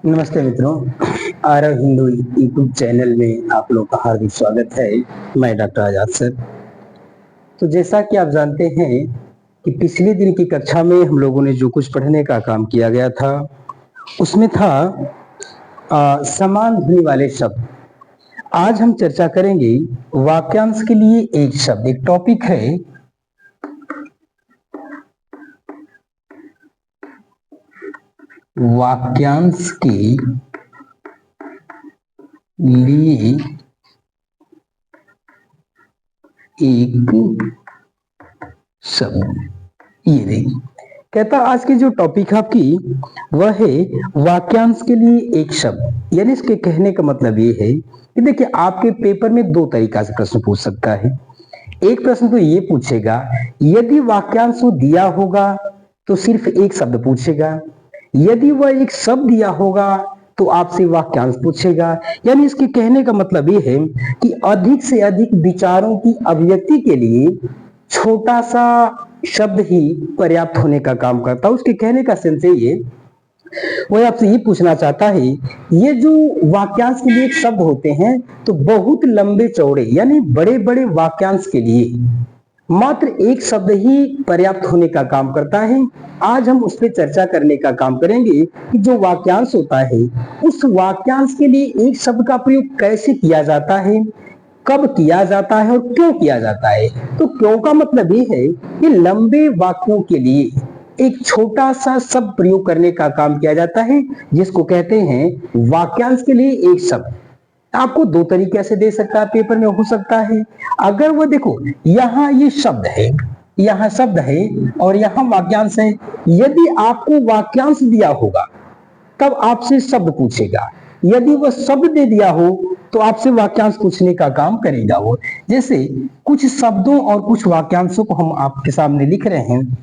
नमस्ते मित्रों, Aarav Hindu YouTube channel में आप लोग का हार्दिक स्वागत है। मैं डॉक्टर आजाद सर। तो जैसा कि आप जानते हैं कि पिछले दिन की कक्षा में हम लोगों ने जो कुछ पढ़ने का काम किया गया था उसमें था समान ध्वनि वाले शब्द। आज हम चर्चा करेंगे वाक्यांश के लिए एक शब्द। एक टॉपिक है वाक्यांश के लिए एक शब्द। ये देखिए, कहता आज की जो टॉपिक है आपकी वह है वाक्यांश के लिए एक शब्द। यानी इसके कहने का मतलब ये है कि देखिए, आपके पेपर में दो तरीका से प्रश्न पूछ सकता है। एक प्रश्न तो ये पूछेगा, यदि वाक्यांश वो दिया होगा तो सिर्फ एक शब्द पूछेगा। यदि वह एक शब्द दिया होगा तो आपसे वाक्यांश पूछेगा। यानी इसके कहने का मतलब ये है कि अधिक से अधिक विचारों की अभिव्यक्ति के लिए छोटा सा शब्द ही पर्याप्त होने का काम करता है। उसके कहने का सेंस ये, वह आपसे ये पूछना चाहता है, ये जो वाक्यांश के लिए शब्द होते हैं तो बहुत लंबे चौड़े यानी बड़े बड़े वाक्यांश के लिए मात्र एक शब्द ही पर्याप्त होने का काम करता है। आज हम उस पर चर्चा करने का काम करेंगे कि जो वाक्यांश होता है उस वाक्यांश के लिए एक शब्द का प्रयोग कैसे किया जाता है, कब किया जाता है और क्यों किया जाता है। तो क्यों का मतलब ये है कि लंबे वाक्यों के लिए एक छोटा सा शब्द प्रयोग करने का काम किया जाता है, जिसको कहते हैं वाक्यांश के लिए एक शब्द। आपको दो तरीके से दे सकता है, पेपर में हो सकता है। अगर वो देखो, यहाँ ये शब्द है, यहाँ शब्द है और यहाँ वाक्यांश है। यदि आपको वाक्यांश दिया होगा तब आपसे शब्द पूछेगा। यदि वह शब्द दे दिया हो तो आपसे वाक्यांश पूछने का काम करेगा वो। जैसे कुछ शब्दों और कुछ वाक्यांशों को हम आपके सामने लिख रहे हैं,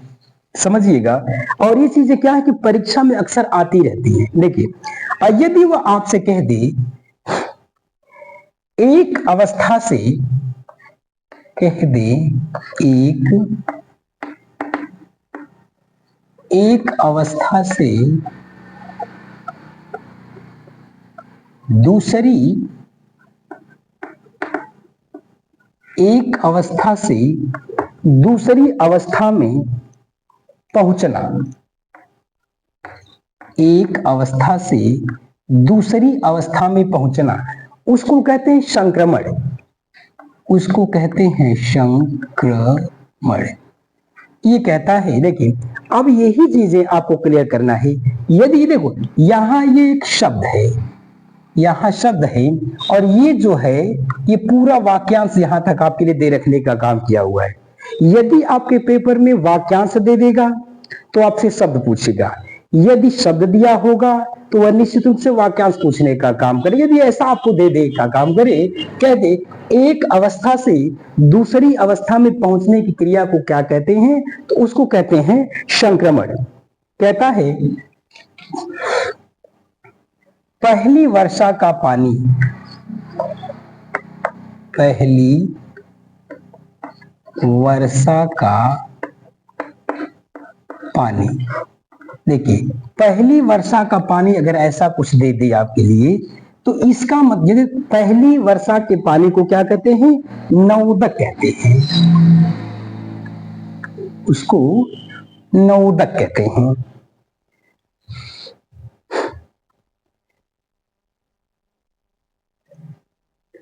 समझिएगा। और ये चीजें क्या है कि परीक्षा में अक्सर आती रहती है। देखिए, यदि वह आपसे कह दे एक अवस्था से, कह दे एक अवस्था से दूसरी, एक अवस्था से दूसरी अवस्था में पहुंचना, एक अवस्था से दूसरी अवस्था में पहुंचना, उसको कहते हैं संक्रमण। उसको कहते हैं संक्रमण। ये कहता है, देखिए अब यही चीजें आपको क्लियर करना है। यदि देखो यहां ये एक शब्द है, यहाँ शब्द है और ये जो है ये पूरा वाक्यांश यहां तक आपके लिए दे रखने का काम किया हुआ है। यदि आपके पेपर में वाक्यांश दे देगा तो आपसे शब्द पूछेगा। यदि शब्द दिया होगा तो वह निश्चित रूप से वाक्यांश पूछने का काम करे। यदि ऐसा आपको दे दे का काम करे, कह दे एक अवस्था से दूसरी अवस्था में पहुंचने की क्रिया को क्या कहते हैं, तो उसको कहते हैं संक्रमण। कहता है पहली वर्षा का पानी, पहली वर्षा का पानी। देखिए, पहली वर्षा का पानी अगर ऐसा कुछ दे दिया आपके लिए तो इसका मतलब पहली वर्षा के पानी को क्या कहते हैं, नवोदक कहते हैं। उसको नवोदक कहते हैं।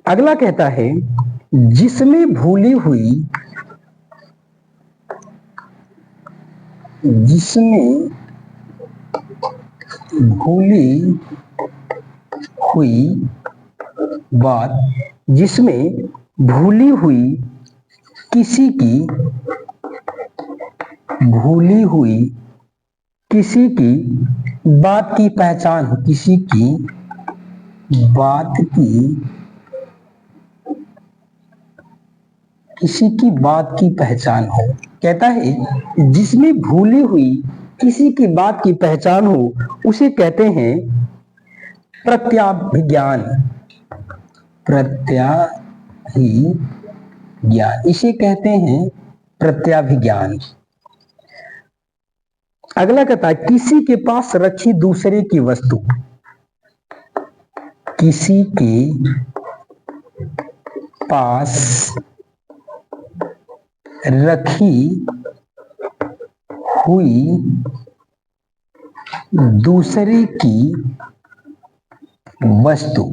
अगला कहता है जिसमें भूली हुई, जिसमें भूली हुई बात, जिसमें भूली हुई किसी की, भूली हुई किसी की बात की पहचान हो, किसी की बात की, किसी की बात की पहचान हो। कहता है जिसमें भूली हुई किसी की बात की पहचान हो उसे कहते हैं प्रत्याभिज्ञान। प्रत्याभिज्ञान, इसे कहते हैं प्रत्याभिज्ञान। अगला कहता है किसी के पास रखी दूसरे की वस्तु, किसी के पास रखी हुई दूसरे की वस्तु।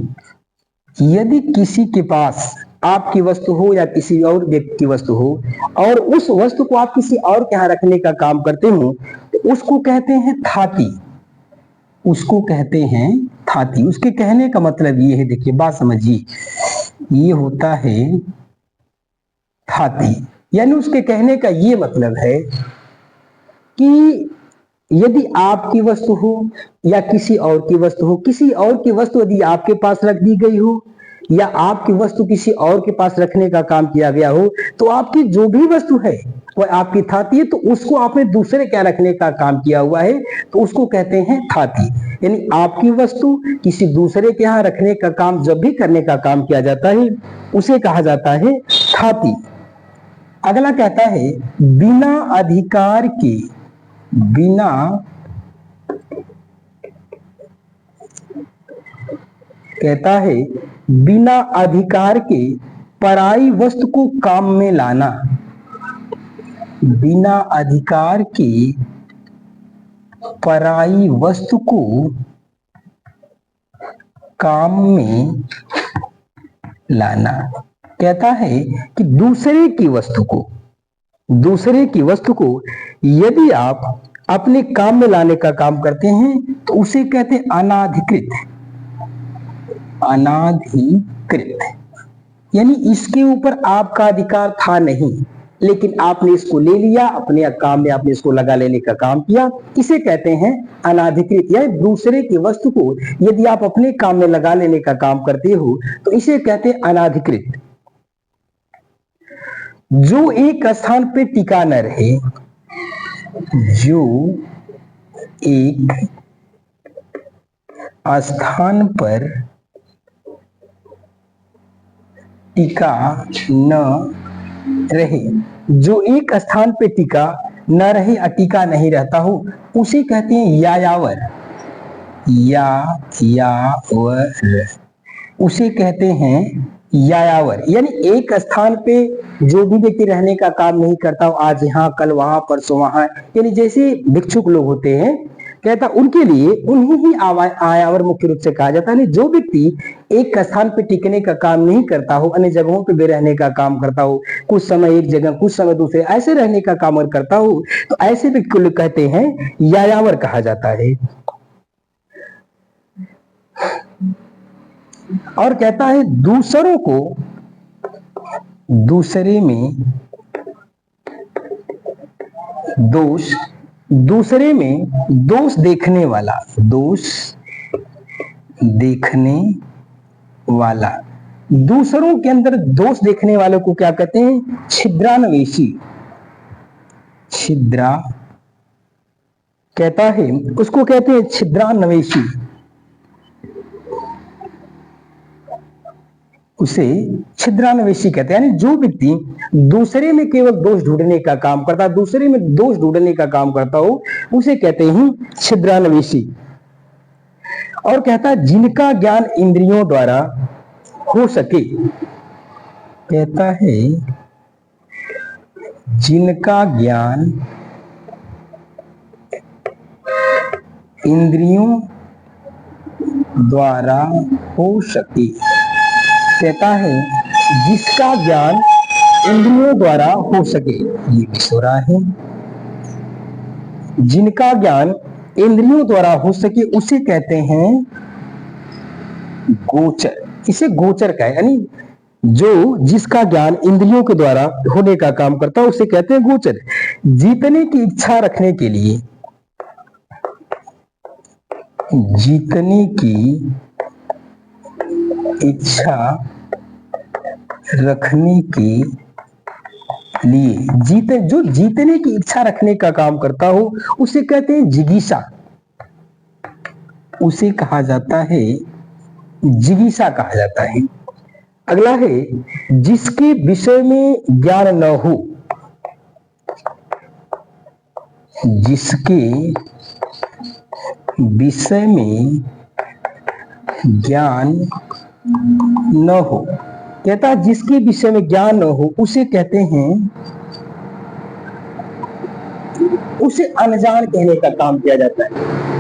यदि किसी के पास आपकी वस्तु हो या किसी और व्यक्ति की वस्तु हो और उस वस्तु को आप किसी और के यहाँ रखने का काम करते हो तो उसको कहते हैं थाती। उसको कहते हैं थाती। उसके कहने का मतलब ये है, देखिए बात समझिए, ये होता है थाती। यानी उसके कहने का ये मतलब है कि यदि आपकी वस्तु हो या किसी और की वस्तु हो, किसी और की वस्तु यदि आपके पास रख दी गई हो या आपकी वस्तु किसी और के पास रखने का काम किया गया हो, तो आपकी जो भी वस्तु है वह आपकी थाती है, तो उसको आपने दूसरे क्या रखने का काम किया हुआ है तो उसको कहते हैं थाती। यानी आपकी वस्तु किसी दूसरे के यहाँ रखने का काम जब भी करने का काम किया जाता है उसे कहा जाता है थाती। अगला कहता है बिना अधिकार के, बिना कहता है बिना अधिकार के पराई वस्तु को काम में लाना। बिना अधिकार के पराई वस्तु को काम में लाना। कहता है कि दूसरे की वस्तु को यदि आप अपने काम में लाने का काम करते हैं तो उसे कहते हैं अनाधिकृत। अनाधिकृत यानी इसके ऊपर आपका अधिकार था नहीं, लेकिन आपने इसको ले लिया, अपने काम में आपने इसको लगा लेने का काम किया, इसे कहते हैं अनाधिकृत। यानी दूसरे की वस्तु को यदि आप अपने काम में लगा लेने का काम करते हो तो इसे कहते हैं अनाधिकृत। जो एक स्थान पे टिका न रहे, जो एक स्थान पर टिका न रहे, जो एक स्थान पे टिका न रहे, टिका नहीं रहता हो, उसे कहते हैं यायावर। यायावर उसे कहते हैं यायावर। यानी एक स्थान पे जो भी व्यक्ति रहने का काम नहीं करता हो, आज यहाँ कल वहां परसों वहां, यानी जैसे भिक्षुक लोग होते हैं, कहता उनके लिए उन्हीं ही आयावर मुख्य रूप से कहा जाता है। जो व्यक्ति एक स्थान पे टिकने का काम नहीं करता हो, अन्य जगहों पे भी रहने का काम करता हो, कुछ समय एक जगह कुछ समय दूसरे ऐसे रहने का काम करता हो, तो ऐसे व्यक्ति को कहते हैं यायावर कहा जाता है। और कहता है दूसरों को दूसरे में दोष, दूसरे में दोष देखने वाला, दोष देखने वाला, दूसरों के अंदर दोष देखने वालों को क्या कहते हैं? छिद्रान्वेषी। छिद्रा कहता है उसको कहते हैं छिद्रान्वेषी। उसे छिद्रान्वेषी कहते हैं। यानी जो व्यक्ति दूसरे में केवल दोष ढूंढने का काम करता, दूसरे में दोष ढूंढने का काम करता हो, उसे कहते हैं छिद्रान्वेषी। और कहता है जिनका ज्ञान इंद्रियों द्वारा हो सके, कहता है जिनका ज्ञान इंद्रियों द्वारा हो सके, कहता है जिसका ज्ञान इंद्रियों द्वारा हो सके, ये विसुरा है। जिनका ज्ञान इंद्रियों द्वारा हो सके उसे कहते हैं गोचर। इसे गोचर का है, यानी जो जिसका ज्ञान इंद्रियों के द्वारा होने का काम करता है उसे कहते हैं गोचर। जीतने की इच्छा रखने के लिए, जीतने की इच्छा रखने के लिए, जो जीतने की इच्छा रखने का काम करता हो उसे कहते हैं जिगीषा। उसे कहा जाता है जिगीषा कहा जाता है। अगला है जिसके विषय में ज्ञान न हो, जिसके विषय में ज्ञान न हो। कहता है जिसके विषय में ज्ञान न हो उसे कहते हैं, उसे अनजान कहने का काम किया जाता है।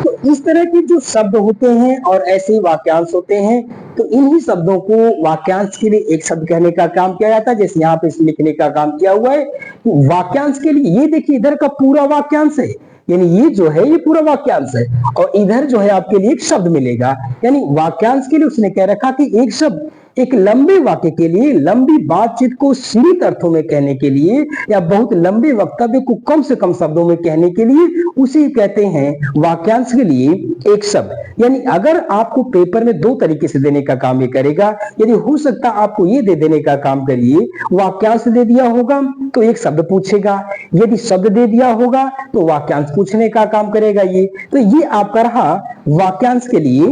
तो इस तरह के जो शब्द होते हैं और ऐसे ही वाक्यांश होते हैं, तो इन्हीं शब्दों को वाक्यांश के लिए एक शब्द कहने का काम किया जाता है। जैसे यहाँ पे लिखने का काम किया हुआ है वाक्यांश के लिए, ये देखिए इधर का पूरा वाक्यांश है, यानी ये जो है ये पूरा वाक्यांश है, और इधर जो है आपके लिए एक शब्द मिलेगा। यानी वाक्यांश के लिए उसने कह रखा कि एक शब्द एक लंबे वाक्य के लिए, लंबी बातचीत को सीमित अर्थों में कहने के लिए, या बहुत लंबे वक्तव्य को कम से कम शब्दों में कहने के लिए उसे कहते हैं वाक्यांश के लिए एक शब्द। यानी अगर आपको पेपर में दो तरीके से देने का काम ये करेगा, यदि हो सकता आपको ये दे देने का काम करिए, वाक्यांश दे दिया होगा तो एक शब्द पूछेगा, यदि शब्द दे दिया होगा तो वाक्यांश पूछने का काम करेगा। ये तो ये आपका रहा वाक्यांश के लिए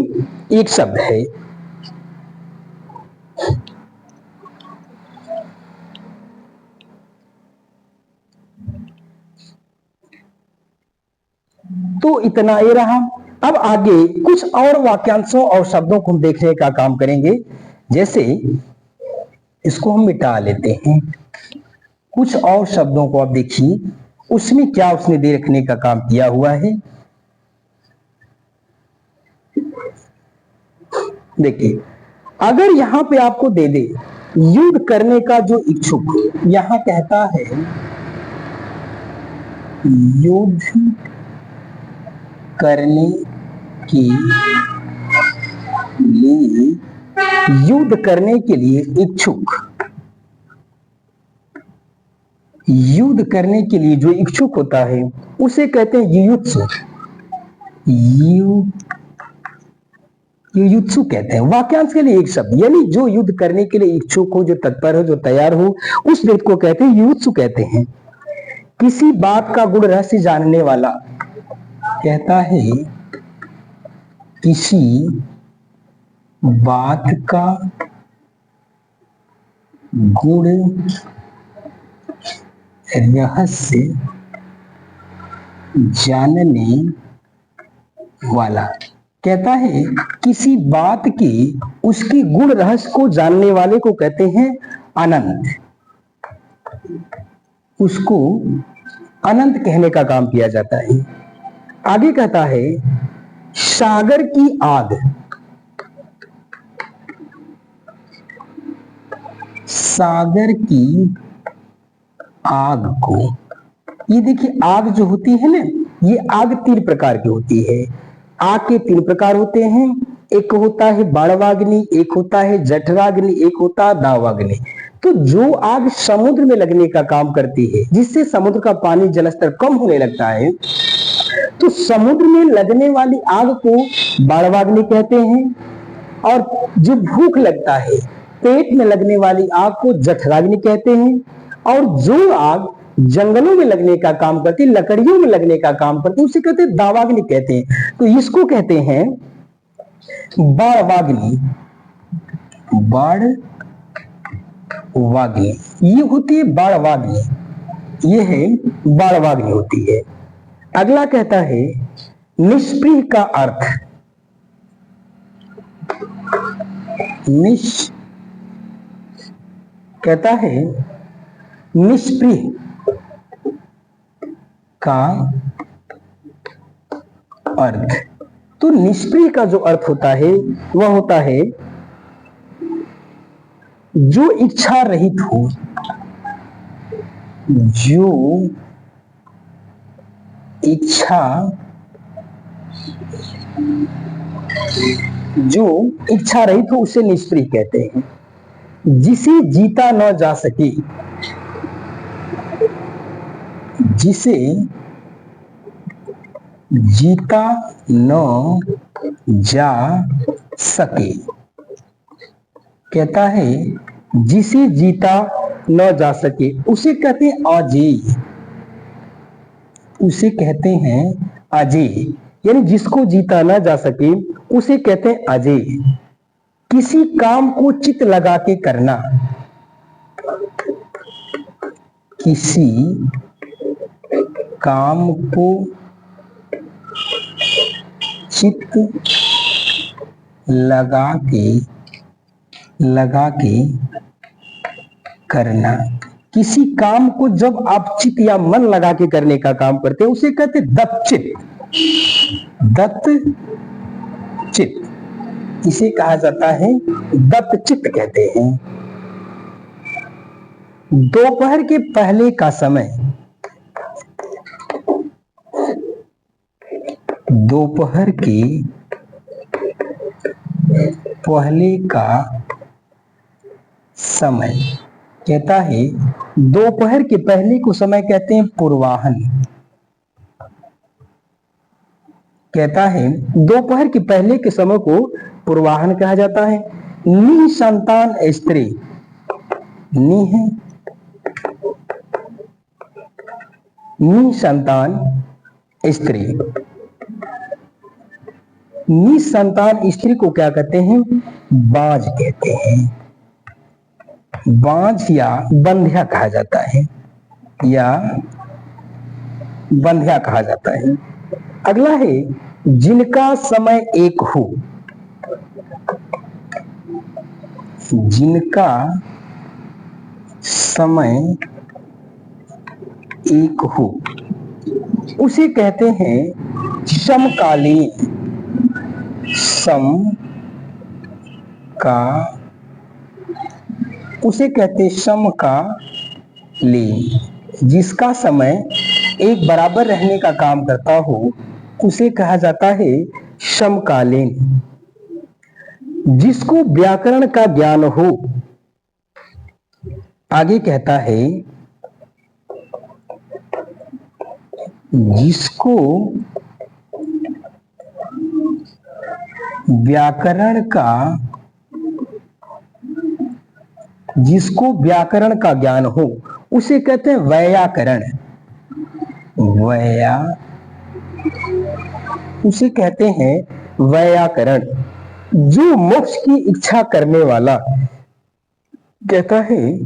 एक शब्द है। तो इतना ये रहा। अब आगे कुछ और वाक्यांशों और शब्दों को हम देखने का काम करेंगे। जैसे इसको हम मिटा लेते हैं, कुछ और शब्दों को आप देखिए उसमें क्या उसने दे रखने का काम किया हुआ है। देखिए अगर यहां पे आपको दे दे युद्ध करने का जो इच्छुक, यहां कहता है युद्ध करने के लिए, युद्ध करने के लिए इच्छुक, युद्ध करने के लिए जो इच्छुक होता है उसे कहते हैं युयुत्सु। युयुत्सु कहते हैं वाक्यांश के लिए एक शब्द, यानी जो युद्ध करने के लिए इच्छुक हो, जो तत्पर हो, जो तैयार हो, उस व्यक्ति को कहते हैं युयुत्सु कहते हैं। किसी बात का गुण रहस्य जानने वाला, कहता है किसी बात का गुण रहस्य जानने वाला, कहता है किसी बात की उसकी गुण रहस्य को जानने वाले को कहते हैं अनंत। उसको अनंत कहने का काम किया जाता है। आगे कहता है सागर की आग, सागर की आग को, ये देखिए आग जो होती है ना, ये आग तीन प्रकार की होती है। आग के तीन प्रकार होते हैं, एक होता है बाणवाग्नि, एक होता है जठराग्नि, एक होता है दावाग्नि। तो जो आग समुद्र में लगने का काम करती है, जिससे समुद्र का पानी जलस्तर कम होने लगता है, तो समुद्र में लगने वाली आग को बाणवाग्नि कहते हैं। और जो भूख लगता है, पेट में लगने वाली आग को जठराग्नि कहते हैं। और जो आग जंगलों में लगने का काम करती है, लकड़ियों में लगने का काम करती है, उसे कहते हैं दावाग्नि कहते हैं। तो इसको कहते हैं बाणवाग्नि। बाणवाग्नि ये होती है बाणवाग्नि, ये है बाणवाग्नि होती है। अगला कहता है निष्प्रिय का अर्थ, कहता है निष्प्रिय का अर्थ। तो निष्प्रिय का जो अर्थ होता है वह होता है जो इच्छा रहित हो, जो इच्छा रहित हो उसे निष्प्रिय कहते हैं। जिसे जीता न जा सके, जिसे जीता न जा सके, कहता है जिसे जीता न जा सके उसे कहते हैं अजेय, उसे कहते हैं अजेय। यानी जिसको जीता न जा सके उसे कहते हैं अजेय। किसी काम को चित्त लगा के करना, किसी काम को चित्त लगा के करना। किसी काम को जब आप चित या मन लगा के करने का काम करते हैं उसे कहते हैं दत्तचित। दत्तचित इसे कहा जाता है दत्तचित कहते हैं। दोपहर के पहले का समय, दोपहर के पहले का समय कहता है, दोपहर के पहले को समय कहते हैं पूर्वाहन। कहता है दोपहर के पहले के समय को पूर्वाहन कहा जाता है। निसंतान स्त्री, निसंतान स्त्री, निसंतान स्त्री को क्या कहते हैं? बाज कहते हैं। बाज या बंध्या कहा जाता है, या बंध्या कहा जाता है। अगला है जिनका समय एक हो, जिनका समय एक हो उसे कहते हैं समकालीन। उसे कहते हैं समकालीन। जिसका समय एक बराबर रहने का काम करता हो उसे कहा जाता है समकालीन। जिसको व्याकरण का ज्ञान हो, आगे कहता है जिसको व्याकरण का ज्ञान हो उसे कहते हैं वैयाकरण। उसे कहते हैं वैयाकरण। जो मोक्ष की इच्छा करने वाला, कहता है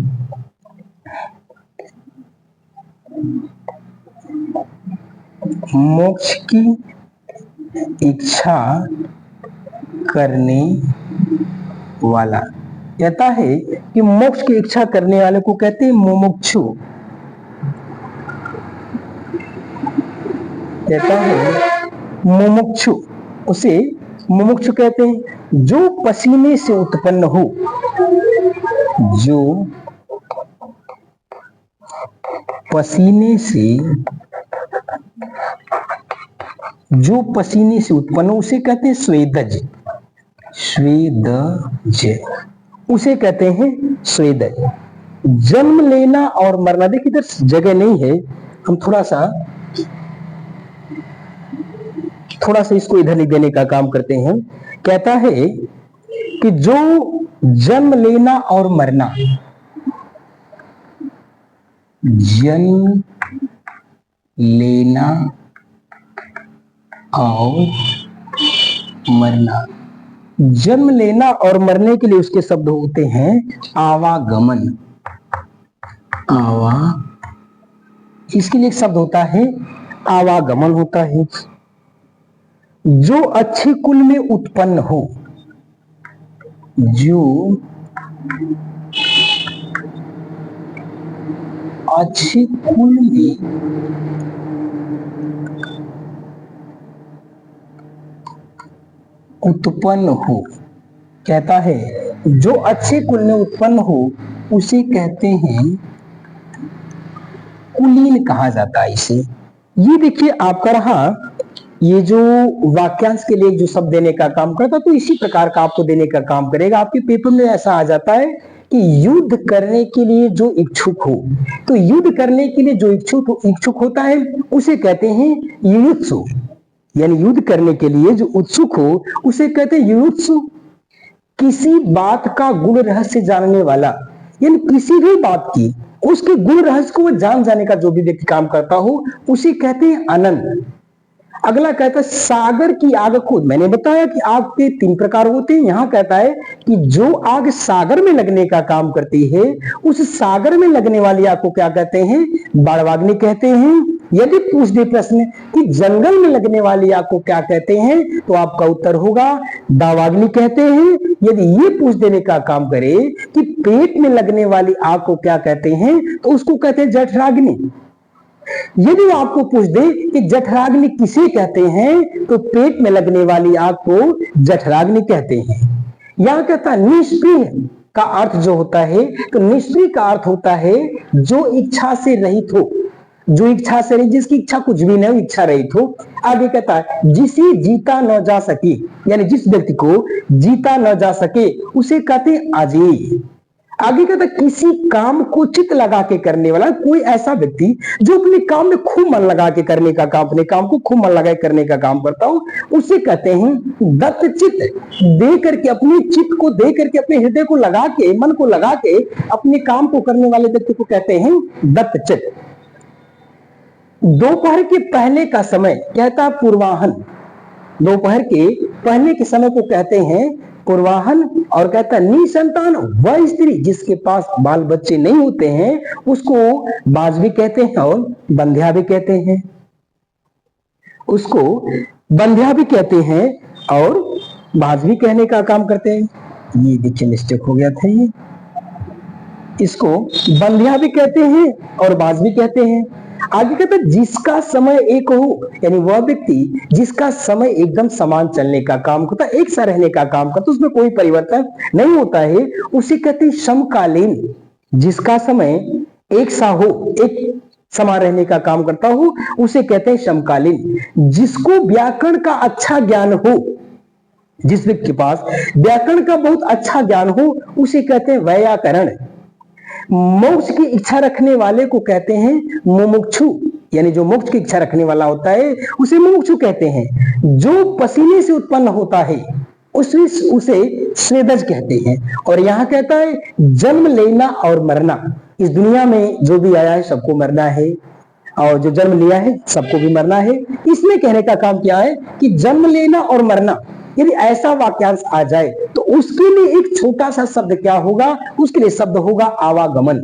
मोक्ष की इच्छा करने वाला, कहता है कि मोक्ष की इच्छा करने वाले को कहते हैं मुमुक्षु। कहता है मुमुक्षु, उसे मुमुक्षु कहते हैं। जो पसीने से उत्पन्न हो, जो पसीने से उत्पन्न उसे कहते हैं स्वेदज। उसे कहते हैं स्वेदज। जन्म लेना और मरना, देखिए इधर जगह नहीं है, हम थोड़ा सा इसको इधर नहीं देने का काम करते हैं। कहता है कि जो जन्म लेना और मरना, जन्म लेना और मरना, जन्म लेना और मरने के लिए उसके शब्द होते हैं आवागमन। इसके लिए एक शब्द होता है आवागमन होता है। जो अच्छे कुल में उत्पन्न हो, जो अच्छे कुल में उत्पन्न हो, कहता है जो अच्छे कुल में उत्पन्न हो उसे कहते हैं कुलीन कहा जाता है इसे। ये देखिए आपका रहा, ये जो वाक्यांश के लिए जो शब्द देने का काम करता तो इसी प्रकार का आपको देने का काम करेगा। आपके पेपर में ऐसा आ जाता है कि युद्ध करने के लिए जो इच्छुक हो, तो युद्ध करने के लिए जो इच्छुक होता है उसे कहते हैं युयुत्सु। यानी युद्ध करने के लिए जो उत्सुक हो उसे कहते हैं युयुत्सु। किसी बात का गुण रहस्य जानने वाला, यानी किसी भी बात की उसके गुण रहस्य को वो जान जाने का जो भी व्यक्ति काम करता हो उसे कहते हैं अनंत। अगला कहता है सागर की आग खुद। मैंने बताया कि आग के 3 प्रकार होते हैं। यहां कहता है कि जो आग सागर में लगने का काम करती है, उस सागर में लगने वाली आग को क्या कहते हैं? बाणवाग्नि कहते हैं। यदि पूछ दे प्रश्न कि जंगल में लगने वाली आग को क्या कहते हैं, तो आपका उत्तर होगा दावाग्नि कहते हैं। यदि ये पूछ देने का काम करे कि पेट में लगने वाली आग को क्या कहते हैं, तो उसको कहते हैं जठराग्नि। यदि वो आपको पूछ दे कि जठराग्नि किसे कहते हैं, तो पेट में लगने वाली आग को जठराग्नि कहते हैं। यहां कहता है निष्क्रिय का अर्थ जो होता है, तो निष्क्रिय का अर्थ होता है जो इच्छा से रहित हो, जो इच्छा से रहित, जिसकी इच्छा कुछ भी नहीं, इच्छा रहित हो। आगे कहता है जिसे जीता न जा सके, यानी जिस व्यक्ति को जीता न जा सके उसे कहते हैं अजेय। आगे कहता किसी काम को चित लगा के करने वाला, कोई ऐसा व्यक्ति जो अपने काम में खूब मन लगा के करने का काम, अपने काम को खूब मन लगा के करने का काम करता हो, उसे कहते हैं दत्त चित्त। दे करके, अपने चित्त को दे करके, अपने हृदय को लगा के, मन को लगा के अपने काम को करने वाले व्यक्ति को कहते हैं दत्त चित्त। दोपहर के पहले का समय कहता है पूर्वाहन। दोपहर के पहले के समय को कहते हैं पूर्वाहन। और कहता है निसंतान वह स्त्री जिसके पास बाल बच्चे नहीं होते हैं, उसको बाज भी कहते हैं और बंध्या भी कहते हैं। उसको बंध्या भी कहते हैं और बाज भी कहने का काम करते हैं। ये देखिए मिस्टेक हो गया था, ये इसको बंध्या भी कहते हैं और बाज भी कहते हैं। आगे कहते हैं जिसका समय एक हो, यानी वह व्यक्ति जिसका समय एकदम समान चलने का काम करता है, एक सा रहने का काम करता है, उसमें कोई परिवर्तन नहीं होता है, उसे कहते हैं समकालीन। जिसका समय एक सा हो, एक समान रहने का काम करता हो, उसे कहते हैं समकालीन। जिसको व्याकरण का अच्छा ज्ञान हो, जिस व्यक्ति के पास व्याकरण का बहुत अच्छा ज्ञान हो, उसे कहते हैं वैयाकरण। मोक्ष की इच्छा रखने वाले को कहते हैं मुमुक्षु, यानी जो मोक्ष की इच्छा रखने वाला होता है उसे मुमुक्षु कहते हैं। जो पसीने से उत्पन्न होता है उसे स्वेदज कहते हैं। और यहां कहता है जन्म लेना और मरना। इस दुनिया में जो भी आया है सबको मरना है, और जो जन्म लिया है सबको भी मरना है। इसमें कहने का काम क्या है कि जन्म लेना और मरना, यदि ऐसा वाक्यांश आ जाए तो उसके लिए एक छोटा सा शब्द क्या होगा, उसके लिए शब्द होगा आवागमन।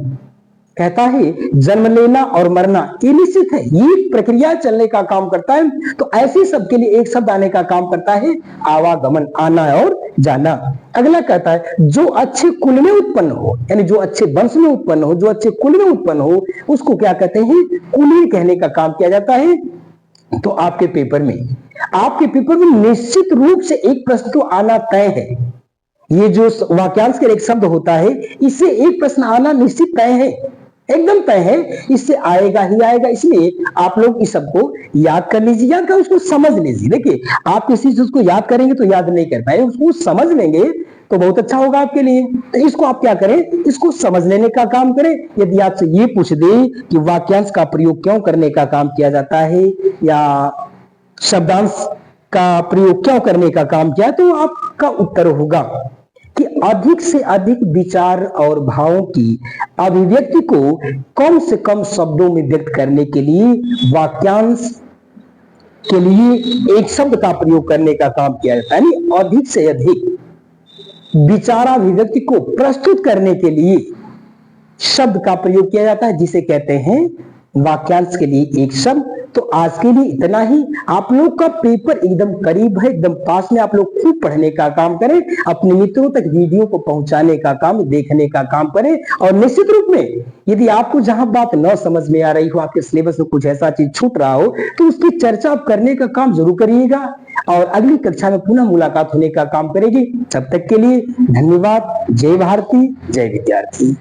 कहता है जन्म लेना और मरना ये निश्चित है, ये प्रक्रिया चलने का काम करता है, तो ऐसे शब्द के लिए एक शब्द आने का काम करता है आवागमन, आना और जाना। अगला कहता है जो अच्छे कुल में उत्पन्न हो, यानी जो अच्छे वंश में उत्पन्न हो, जो अच्छे कुल में उत्पन्न हो, उसको क्या कहते हैं? कुलीन कहने का काम किया जाता है। तो आपके पेपर में निश्चित रूप से एक प्रश्न तो आना तय है। ये जो वाक्यांश के एक शब्द होता है, इससे एक प्रश्न आना निश्चित तय है, एकदम तय है, इससे आएगा ही आएगा। इसलिए आप लोग इस सबको याद कर लीजिए, याद कर उसको समझ लीजिए। देखिए आप किसी चीज को याद करेंगे तो याद नहीं कर पाएंगे, उसको समझ लेंगे तो बहुत अच्छा होगा आपके लिए। तो इसको आप क्या करें, इसको समझ लेने का काम करें। यदि आपसे ये पूछ दे कि वाक्यांश का प्रयोग क्यों करने का काम किया जाता है, या शब्दांश का प्रयोग क्यों करने का काम किया, तो आपका उत्तर होगा कि अधिक से अधिक विचार और भावों की अभिव्यक्ति को कम से कम शब्दों में व्यक्त करने के लिए वाक्यांश के लिए एक शब्द का प्रयोग करने का काम किया जाता है। यानी अधिक से अधिक विचाराभिव्यक्ति को प्रस्तुत करने के लिए शब्द का प्रयोग किया जाता है, जिसे कहते हैं वाक्यांश के लिए एक शब्द। तो आज के लिए इतना ही। आप लोग का पेपर एकदम करीब है, एकदम पास में। आप लोग खूब पढ़ने का काम करें, अपने मित्रों तक वीडियो को पहुंचाने का काम, देखने का काम करें। और निश्चित रूप में यदि आपको जहां बात न समझ में आ रही हो, आपके सिलेबस में कुछ ऐसा चीज छूट रहा हो, तो उसकी चर्चा आप करने का काम जरूर करिएगा। और अगली कक्षा में पुनः मुलाकात होने का काम करेगी। तब तक के लिए धन्यवाद। जय भारती, जय विद्यार्थी।